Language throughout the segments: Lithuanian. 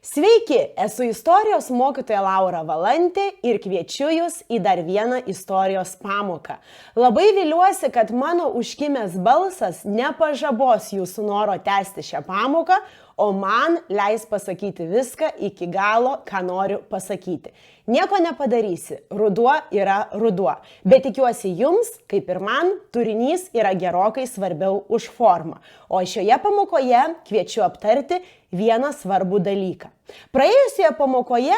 Sveiki, esu istorijos mokytoja Laura Valantė ir kviečiu Jūs į dar vieną istorijos pamoką. Labai viliuosi, kad mano užkimęs balsas nepažabos Jūsų noro tęsti šią pamoką, o man leis pasakyti viską iki galo, ką noriu pasakyti. Nieko nepadarysi, ruduo yra ruduo, bet tikiuosi Jums, kaip ir man, turinys yra gerokai svarbiau už formą. O šioje pamokoje kviečiu aptarti vieną svarbų dalyką. Praėjusioje pamokoje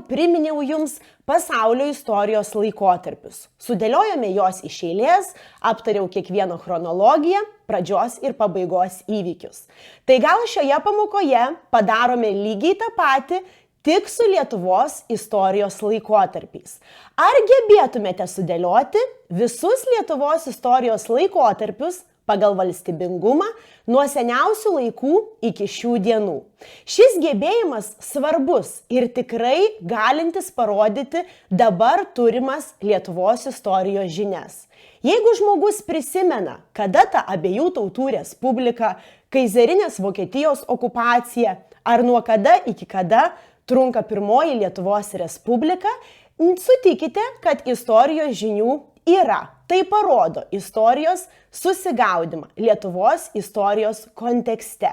priminiau Jums pasaulio istorijos laikotarpius. Sudėliojome jos iš eilės, aptariau kiekvieno chronologiją, pradžios ir pabaigos įvykius. Tai gal šioje pamokoje padarome lygiai tą patį, tik su Lietuvos istorijos laikotarpiais. Ar gebėtumėte sudėlioti visus Lietuvos istorijos laikotarpius pagal valstybingumą nuo seniausių laikų iki šių dienų? Šis gebėjimas svarbus ir tikrai galintis parodyti dabar turimas Lietuvos istorijos žinias. Jeigu žmogus prisimena, kada ta abiejų tautų respublika, kaizerinės Vokietijos okupacija ar nuo kada iki kada trunka pirmoji Lietuvos respublika, sutikite, kad istorijos žinių yra. Tai parodo istorijos susigaudimą Lietuvos istorijos kontekste.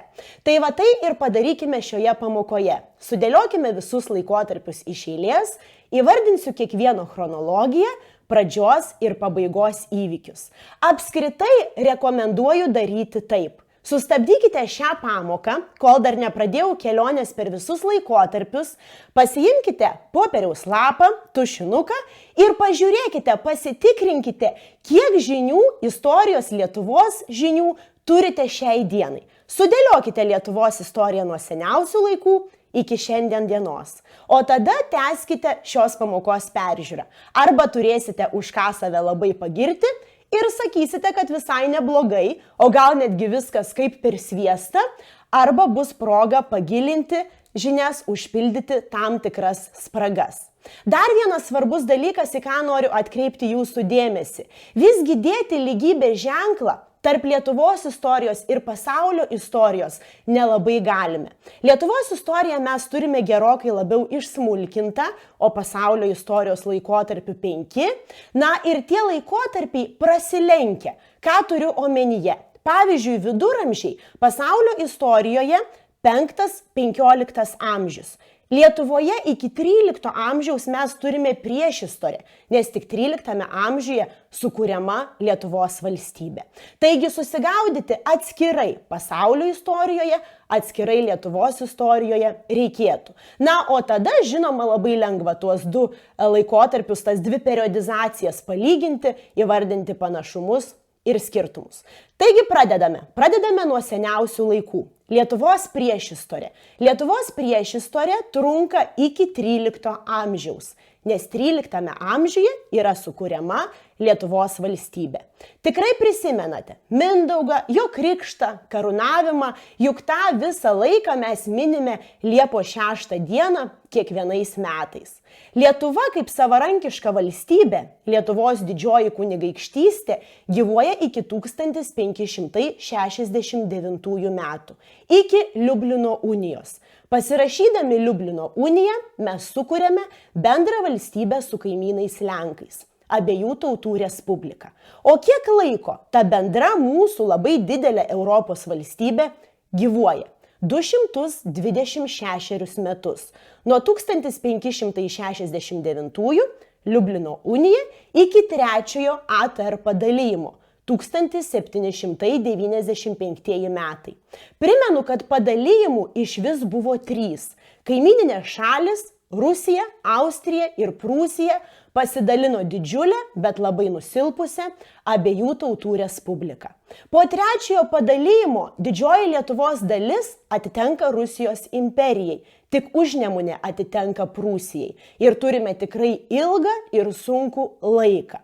Tai va tai ir padarykime šioje pamokoje. Sudėliokime visus laikotarpius iš eilės, įvardinsiu kiekvieno chronologiją, pradžios ir pabaigos įvykius. Apskritai rekomenduoju daryti taip. Sustabdykite šią pamoką, kol dar nepradėjau kelionės per visus laikotarpius, pasiimkite popieriaus lapą, tušinuką ir pažiūrėkite, pasitikrinkite, kiek žinių, istorijos Lietuvos žinių turite šiai dienai. Sudėliokite Lietuvos istoriją nuo seniausių laikų iki šiandien dienos. O tada tęskite šios pamokos peržiūrą. Arba turėsite už ką save labai pagirti, ir sakysite, kad visai neblogai, o gal netgi viskas kaip per sviestą, arba bus proga pagilinti žinias, užpildyti tam tikras spragas. Dar vienas svarbus dalykas, į ką noriu atkreipti Jūsų dėmesį. Visgi dėti lygybės ženklą tarp Lietuvos istorijos ir pasaulio istorijos nelabai galime. Lietuvos istoriją mes turime gerokai labiau išsmulkintą, o pasaulio istorijos laikotarpių 5. Na ir tie laikotarpiai prasilenkia. Ką turiu omenyje? Pavyzdžiui, viduramžiai pasaulio istorijoje 5-15 amžius. Lietuvoje iki 13 amžiaus mes turime priešistorę, nes tik 13 amžiuje sukuriama Lietuvos valstybė. Taigi susigaudyti atskirai pasaulio istorijoje, atskirai Lietuvos istorijoje reikėtų. Na, o tada, žinoma, labai lengva tuos du laikotarpius, tas dvi periodizacijas palyginti, įvardinti panašumus ir skirtumus. Taigi pradedame nuo seniausių laikų. Lietuvos priešistorė. Lietuvos priešistorė trunka iki 13 amžiaus, nes 13 amžiuje yra sukuriama Lietuvos valstybė. Tikrai prisimenate Mindaugą, jo krikštą, karūnavimą, juk tą visą laiką mes minime Liepos 6 dieną kiekvienais metais. Lietuva kaip savarankiška valstybė, Lietuvos didžioji kunigaikštystė, gyvuoja iki 1569 metų, iki Liublino unijos. Pasirašydami Liublino uniją mes sukuriame bendrą valstybę su kaimynais Lenkais, abiejų tautų respubliką. O kiek laiko ta bendra mūsų labai didelė Europos valstybė gyvuoja? 226 metus. Nuo 1569 Liublino unija iki trečiojo ATR padalijimo 1795 metai. Primenu, kad padalijimų išvis buvo 3. Kaimyninės šalis Rusija, Austrija ir Prūsija pasidalino didžiulę, bet labai nusilpusią abiejų tautų respubliką. Po trečiojo padalijimo didžioji Lietuvos dalis atitenka Rusijos imperijai, tik Užnemunė atitenka Prūsijai. Ir turime tikrai ilgą ir sunkų laiką.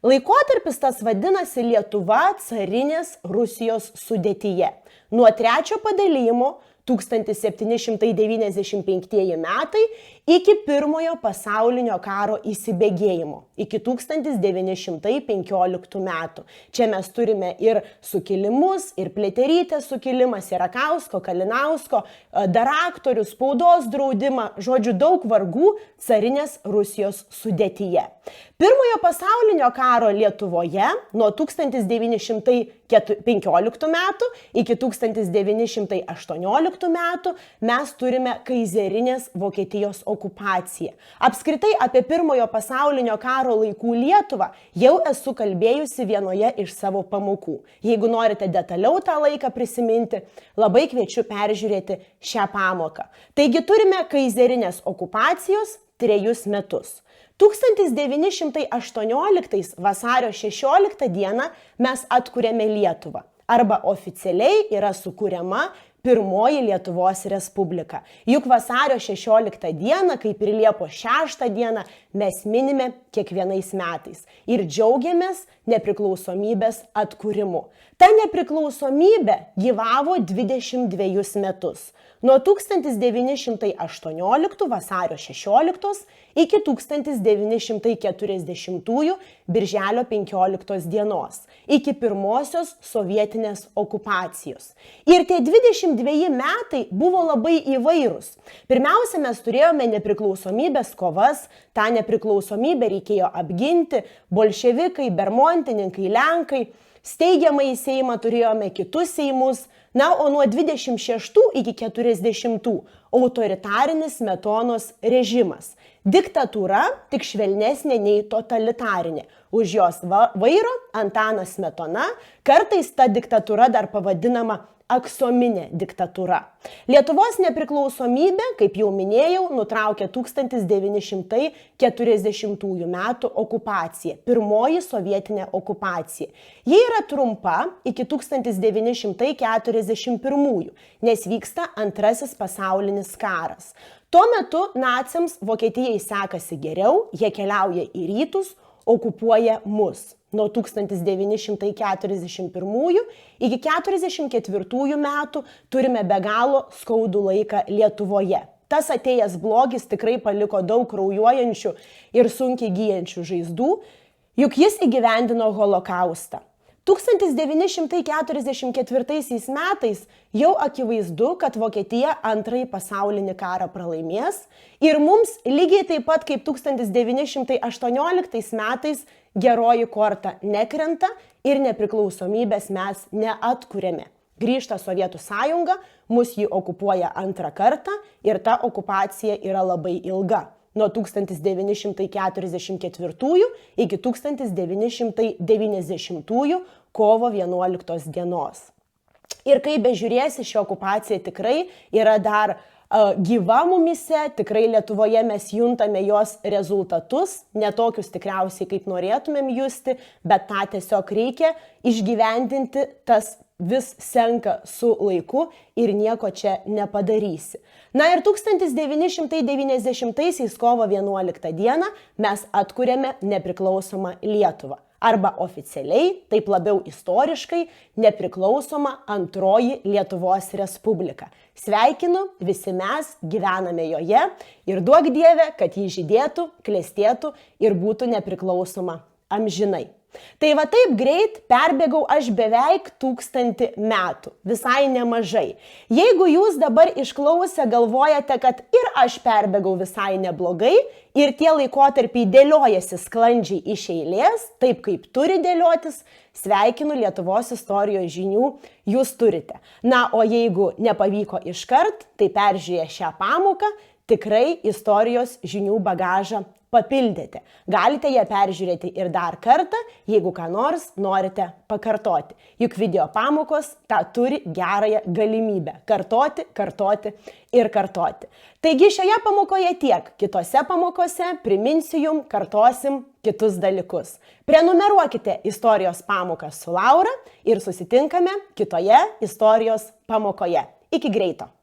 Laikotarpis tas vadinasi Lietuva carinės Rusijos sudėtyje. Nuo trečio padalijimo 1795 metai iki Pirmojo pasaulinio karo įsibėgėjimo, iki 1915 metų. Čia mes turime ir sukilimus, ir Pliaterytės sukilimas, ir Rakausko, Kalinausko, daraktorių, spaudos draudimą, žodžiu, daug vargų carinės Rusijos sudėtyje. Pirmojo pasaulinio karo Lietuvoje nuo 1915 metų iki 1918 metų mes turime kaizerinės Vokietijos okupaciją. Apskritai apie Pirmojo pasaulinio karo laikų Lietuvą jau esu kalbėjusi vienoje iš savo pamokų. Jeigu norite detaliau tą laiką prisiminti, labai kviečiu peržiūrėti šią pamoką. Taigi turime kaizerinės okupacijos 3 metus. 1918 vasario 16 dieną mes atkuriame Lietuvą. Arba oficialiai yra sukuriama Pirmoji Lietuvos Respublika. Juk vasario 16 dieną, kaip ir Liepos 6 dieną, mes minime kiekvienais metais ir džiaugiamės nepriklausomybės atkūrimu. Ta nepriklausomybė gyvavo 22 metus. Nuo 1918 vasario 16 iki 1940 birželio 15 dienos, iki pirmosios sovietinės okupacijos. Ir tie 22 metai buvo labai įvairūs. Pirmiausia, mes turėjome nepriklausomybės kovas, tą nepriklausomybę reikėjo apginti, bolševikai, bermontininkai, lenkai, steigiamąjį Seimą turėjome kitus Seimus, na, o nuo 26 iki 40 autoritarinis Smetonos režimas. Diktatūra tik švelnesnė nei totalitarinė. Už jos vairo Antanas Smetona, kartais ta diktatūra dar pavadinama aksominė diktatūra. Lietuvos nepriklausomybė, kaip jau minėjau, nutraukė 1940 metų okupacija, pirmoji sovietinė okupacija. Ji yra trumpa iki 1941, nes vyksta Antrasis pasaulinis karas. Tuo metu naciams Vokietijai sekasi geriau, jie keliauja į rytus, okupuoja mus. Nuo 1941 iki 1944 metų turime be galo skaudų laiką Lietuvoje. Tas atėjęs blogis tikrai paliko daug kraujuojančių ir sunkiai gyjančių žaizdų, juk jis įgyvendino holokaustą. 1944 metais jau akivaizdu, kad Vokietija Antrąjį pasaulinį karą pralaimės ir mums lygiai taip pat kaip 1918 metais geroji korta nekrenta ir nepriklausomybės mes neatkuriame. Grįžta Sovietų sąjunga, mus jį okupuoja antrą kartą ir ta okupacija yra labai ilga. Nuo 1944 iki 1990 kovo 11 dienos. Ir kai bežiūrėsi, ši okupacija tikrai yra dar gyva mumise, tikrai Lietuvoje mes juntame jos rezultatus, netokius tikriausiai kaip norėtumėm justi, bet tą tiesiog reikia išgyvendinti, tas vis senka su laiku ir nieko čia nepadarysi. Na ir 1990 kovo 11 dieną mes atkuriame nepriklausomą Lietuvą. Arba oficialiai, taip labiau istoriškai, nepriklausoma Antroji Lietuvos Respublika. Sveikinu, visi mes gyvename joje ir duok Dieve, kad ji žydėtų, klestėtų ir būtų nepriklausoma amžinai. Tai va taip greit perbėgau aš beveik 1000 metų, visai nemažai. Jeigu jūs dabar išklausę galvojate, kad ir aš perbėgau visai neblogai ir tie laikotarpiai dėliojasi sklandžiai iš eilės, taip kaip turi dėliotis, sveikinu, Lietuvos istorijos žinių jūs turite. Na, o jeigu nepavyko iškart, tai peržiūrėję šią pamoką, tikrai istorijos žinių bagažą papildėte. Galite ją peržiūrėti ir dar kartą, jeigu ką nors norite pakartoti. Juk video pamokos tą turi gerąją galimybę kartoti, kartoti ir kartoti. Taigi šioje pamokoje tiek, kitose pamokose priminsiu jums, kartosim kitus dalykus. Prenumeruokite istorijos pamoką su Laura ir susitinkame kitoje istorijos pamokoje. Iki greito.